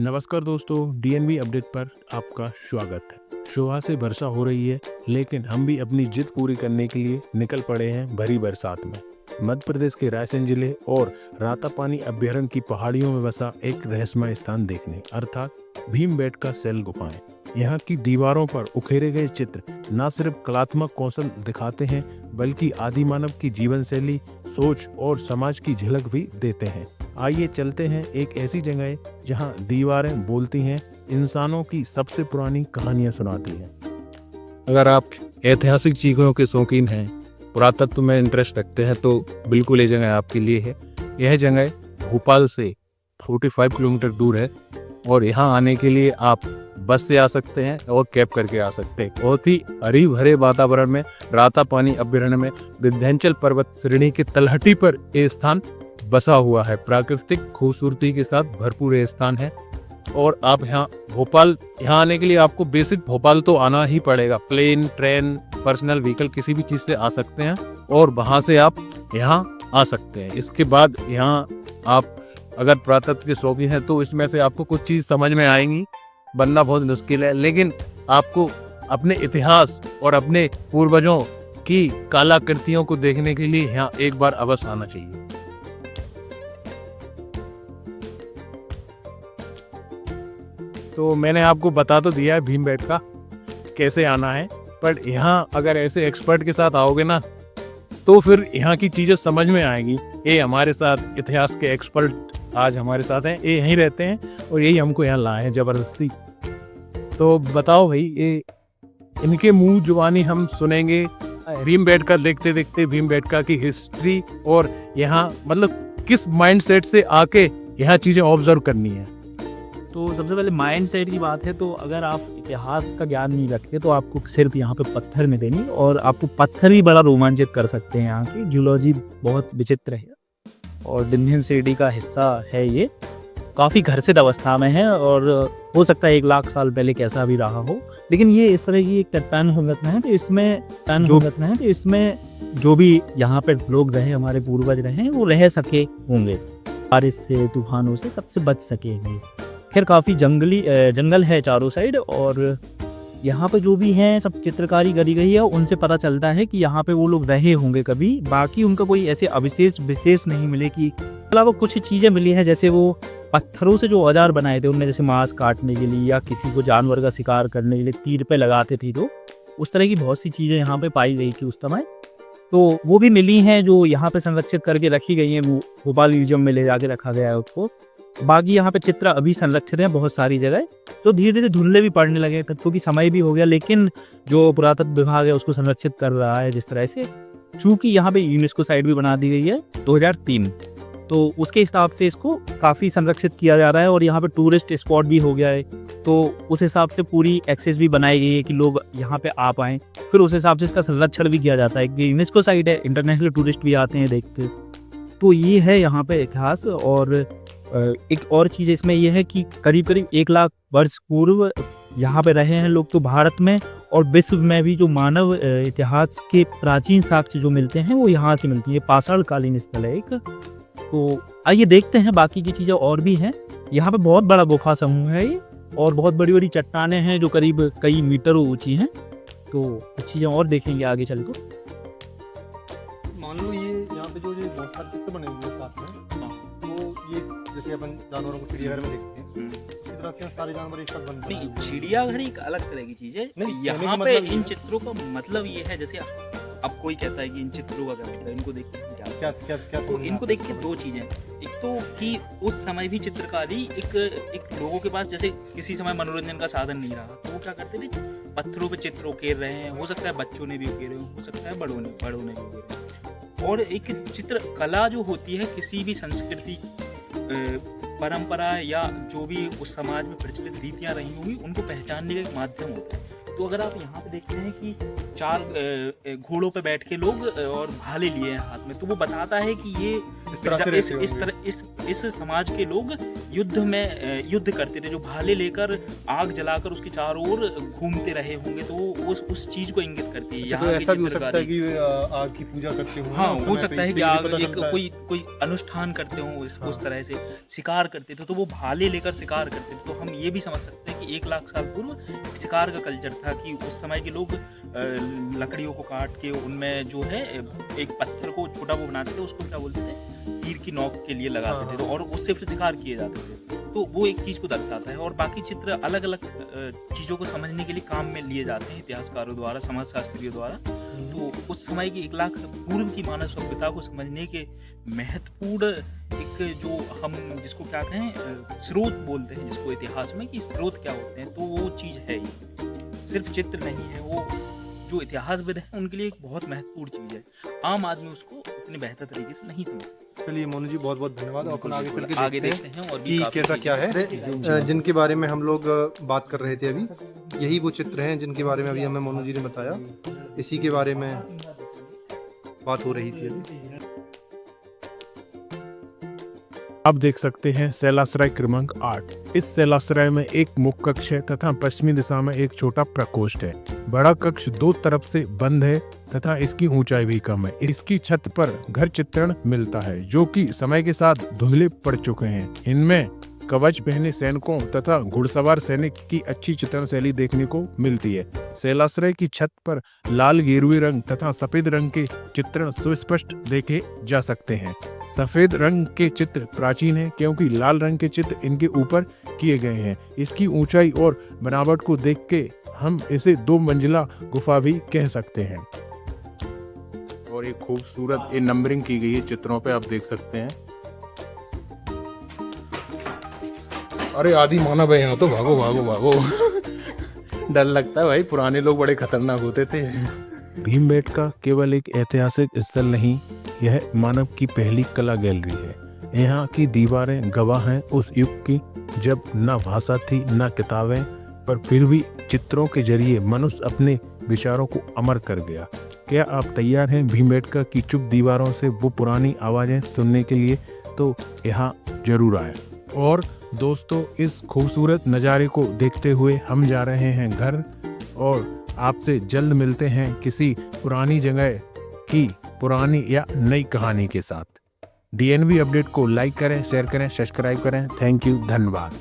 नमस्कार दोस्तों, DNV update पर आपका स्वागत है। सुबह से वर्षा हो रही है, लेकिन हम भी अपनी जिद पूरी करने के लिए निकल पड़े हैं भरी बरसात में। मध्य प्रदेश के रायसेन जिले और रातापानी अभ्यारण्य की पहाड़ियों में बसा एक रहस्यमय स्थान देखने, अर्थात भीमबेटका शैल गुफाएं। यहाँ की दीवारों पर उकेरे गए चित्र न सिर्फ कलात्मक कौशल दिखाते हैं, बल्कि आदि मानव की जीवन शैली, सोच और समाज की झलक भी देते हैं। आइए चलते हैं एक ऐसी जगह जहां दीवारें बोलती हैं, इंसानों की सबसे पुरानी कहानियां सुनाती हैं। अगर आप ऐतिहासिक चीज़ों के शौकीन हैं, पुरातत्व में इंटरेस्ट रखते हैं, तो बिल्कुल ये जगह आपके लिए है। यह जगह भोपाल से 45 किलोमीटर दूर है और यहाँ आने के लिए आप बस से आ सकते हैं और कैब करके आ सकते हैं। बहुत ही हरी भरे वातावरण में रातापानी अभ्यारण्य में विंध्याचल पर्वत श्रेणी के तलहटी पर यह स्थान बसा हुआ है। प्राकृतिक खूबसूरती के साथ भरपूर ये स्थान है और आप यहाँ आने के लिए आपको बेसिक भोपाल तो आना ही पड़ेगा। प्लेन, ट्रेन, पर्सनल व्हीकल किसी भी चीज़ से आ सकते हैं और वहाँ से आप यहाँ आ सकते हैं। इसके बाद यहाँ आप अगर पुरातत्व के शौकीन हैं तो इसमें से आपको कुछ चीज़ समझ में आएंगी, बनना बहुत मुश्किल है, लेकिन आपको अपने इतिहास और अपने पूर्वजों की कलाकृतियों को देखने के लिए यहाँ एक बार अवश्य आना चाहिए। तो मैंने आपको बता तो दिया है भीमबेटका कैसे आना है, पर यहाँ अगर ऐसे एक्सपर्ट के साथ आओगे ना, तो फिर यहाँ की चीज़ें समझ में आएंगी। ये हमारे साथ इतिहास के एक्सपर्ट आज हमारे साथ हैं, ये यहीं रहते हैं और यही हमको यहाँ लाए हैं ज़बरदस्ती। तो बताओ भाई, ये इनके मुंह जुबानी हम सुनेंगे भीमबेटका देखते देखते भीमबेटका की हिस्ट्री और यहाँ मतलब किस माइंडसेट से आके यहाँ चीज़ें ऑब्जर्व करनी है। तो सबसे पहले माइंड सेट की बात है, तो अगर आप इतिहास का ज्ञान नहीं रखते तो आपको सिर्फ यहाँ पे पत्थर में देनी, और आपको पत्थर ही बड़ा रोमांचित कर सकते हैं। यहाँ की जूलॉजी बहुत विचित्र है और डिम्हिन सीढ़ी का हिस्सा है। ये काफ़ी घर्षित अवस्था में है और हो सकता है 1 लाख साल पहले कैसा भी रहा हो, लेकिन ये इस तरह की एक चट्टान संरचना है। तो इसमें जो भी यहाँ पे लोग रहे, हमारे पूर्वज रहे, वो रह सके होंगे, बारिश से, तूफानों से सबसे बच सकेंगे। खैर काफ़ी जंगल है चारों साइड, और यहाँ पे जो भी हैं सब चित्रकारी करी गई है, उनसे पता चलता है कि यहाँ पे वो लोग रहे होंगे कभी। बाकी उनका कोई ऐसे विशेष नहीं मिले कि अलावा कुछ चीज़ें मिली हैं, जैसे वो पत्थरों से जो औजार बनाए थे उनमें, जैसे मांस काटने के लिए या किसी को जानवर का शिकार करने के लिए तीर पे लगाते थे, तो उस तरह की बहुत सी चीज़ें यहाँ पे पाई गई थी उस समय। तो वो भी मिली हैं जो यहाँ पे संरक्षित करके रखी गई हैं, वो भोपाल म्यूजियम में ले जाके रखा गया है उसको। बाकी यहाँ पे चित्र अभी संरक्षित हैं बहुत सारी जगह, तो धीरे धीरे धुंधले भी पड़ने लगे क्योंकि समय भी हो गया, लेकिन जो पुरातत्व विभाग है उसको संरक्षित कर रहा है जिस तरह से। चूँकि यहाँ पे यूनेस्को साइट भी बना दी गई है 2003, तो उसके हिसाब से इसको काफ़ी संरक्षित किया जा रहा है और यहाँ पे टूरिस्ट स्पॉट भी हो गया है, तो उस हिसाब से पूरी एक्सेस भी बनाई गई है कि लोग यहाँ पे आ पाएँ। फिर उस हिसाब से इसका संरक्षण भी किया जाता है कि यूनेस्को साइट है, इंटरनेशनल टूरिस्ट भी आते हैं देखते। तो ये है यहाँ पे इतिहास। और एक और चीज़ इसमें यह है कि करीब 1 लाख वर्ष पूर्व यहाँ पे रहे हैं लोग, तो भारत में और विश्व में भी जो मानव इतिहास के प्राचीन साक्ष्य जो मिलते हैं वो यहाँ से मिलती है। पाषाण कालीन स्थल है एक। तो आइए देखते हैं बाकी की चीज़ें और भी हैं। यहाँ पे बहुत बड़ा गुफा समूह है ये, और बहुत बड़ी बड़ी चट्टानें हैं जो करीब कई मीटरों ऊंची हैं। तो कुछ चीज़ें और देखेंगे आगे चल कर। मान लो ये यहाँ पे जो बहुत सारे चित्र बने हुए हैं साथ में, तो ये जैसे अपन जानवरों को चिड़ियाघर में देखते हैं, इसी तरह से सारे जानवर एक साथ बनते हैं। नहीं, चिड़ियाघर एक अलग तरह की चीज है। यहाँ पे इन चित्रों का मतलब ये है, जैसे अब कोई कहता है कि इन चित्रों का क्या मतलब, इनको देख के क्या तो इनको देख के 2 चीजें। एक तो कि उस समय भी चित्रकारी एक लोगों के पास जैसे किसी समय मनोरंजन का साधन नहीं रहा, तो वो क्या करते थे, पत्थरों पे चित्र उकेर रहे हैं। हो सकता है बच्चों ने भी उकेरे हो सकता है बड़ों ने भी उकेरे। और एक चित्र कला जो होती है किसी भी संस्कृति, परंपरा या जो भी उस समाज में प्रचलित रीतियाँ रही होंगी, उनको पहचानने का एक माध्यम होता है। तो अगर आप यहाँ पे देखते हैं कि 4 घोड़ों पे बैठ के लोग और भाले लिए हैं हाथ में, तो वो बताता है कि ये इस तरह से रहते होंगे। इस समाज के लोग युद्ध करते थे, जो भाले लेकर आग जलाकर उसके चारों ओर घूमते रहे होंगे, तो वो उस चीज को इंगित करती है। तो यहाँ की ऐसा भी हो सकता है चित्रकारी, कि आग की पूजा करते हो। हाँ, हो सकता है कि आग कोई अनुष्ठान करते हो उस तरह से, शिकार करते थे तो वो भाले लेकर शिकार करते थे। तो हम ये भी समझ सकते हैं कि 1 लाख साल पूर्व शिकार का कल्चर था कि उस समय के लोग लकड़ियों को काट के उनमें जो है एक पत्थर को छोटा वो बनाते थे, उसको क्या बोलते थे, तीर की नोक के लिए लगाते थे, तो और उससे फिर शिकार किए जाते थे। तो वो एक चीज को दर्शाता है। और बाकी चित्र अलग अलग चीजों को समझने के लिए काम में लिए जाते हैं इतिहासकारों द्वारा, समाजशास्त्रियों द्वारा। तो उस समय की 1 लाख पूर्व की मानव सभ्यता को समझने के महत्वपूर्ण एक जो हम जिसको क्या कहें स्रोत बोलते हैं, जिसको इतिहास में कि स्रोत क्या होते हैं, तो वो चीज़ है ही, सिर्फ चित्र नहीं है। वो जो इतिहासविद हैं उनके लिए एक बहुत महत्वपूर्ण चीज़ है। आम आदमी उसको इतनी बेहतर तरीके से नहीं समझ सकता। चलिए मोनू जी, बहुत बहुत धन्यवाद। अपन आगे चल के आगे देखते हैं और भी कि काफी कैसा क्या है, जिनके बारे में हम लोग बात कर रहे थे अभी। यही वो चित्र हैं जिनके बारे में अभी हमें मोनू जी ने बताया। इसी के बारे में बात हो रही थी अभी। आप देख सकते हैं शैलाश्रय क्रमांक 8। इस शैलाश्रय में एक मुख्य कक्ष है तथा पश्चिमी दिशा में एक छोटा प्रकोष्ठ है। बड़ा कक्ष 2 तरफ से बंद है तथा इसकी ऊंचाई भी कम है। इसकी छत पर घर चित्रण मिलता है जो कि समय के साथ धुंधले पड़ चुके हैं। इनमें कवच पहने सैनिकों तथा घुड़सवार सैनिक की अच्छी चित्रण शैली देखने को मिलती है। शैलाश्रय की छत पर लाल गेरुए रंग तथा सफेद रंग के चित्रण सुस्पष्ट देखे जा सकते हैं। सफेद रंग के चित्र प्राचीन हैं क्योंकि लाल रंग के चित्र इनके ऊपर किए गए हैं। इसकी ऊंचाई और बनावट को देख के हम इसे 2 मंजिला गुफा भी कह सकते हैं। और एक खूबसूरत नंबरिंग की गई है चित्रों पे, आप देख सकते हैं। अरे आदि मानव है यहाँ तो, भागो भागो भागो। डर लगता है भाई, पुराने लोग बड़े खतरनाक होते थे। भीमबेटका केवल एक ऐतिहासिक स्थल नहीं, यह मानव की पहली कला गैलरी है। यहाँ की दीवारें गवाह हैं उस युग की जब न भाषा थी न किताबें, पर फिर भी चित्रों के जरिए मनुष्य अपने विचारों को अमर कर गया। क्या आप तैयार हैं भीमबेटका की चुप दीवारों से वो पुरानी आवाज़ें सुनने के लिए? तो यहाँ जरूर आए। और दोस्तों, इस खूबसूरत नज़ारे को देखते हुए हम जा रहे हैं घर, और आपसे जल्द मिलते हैं किसी पुरानी जगह की पुरानी या नई कहानी के साथ। DNV अपडेट को लाइक करें, शेयर करें, सब्सक्राइब करें। थैंक यू, धन्यवाद।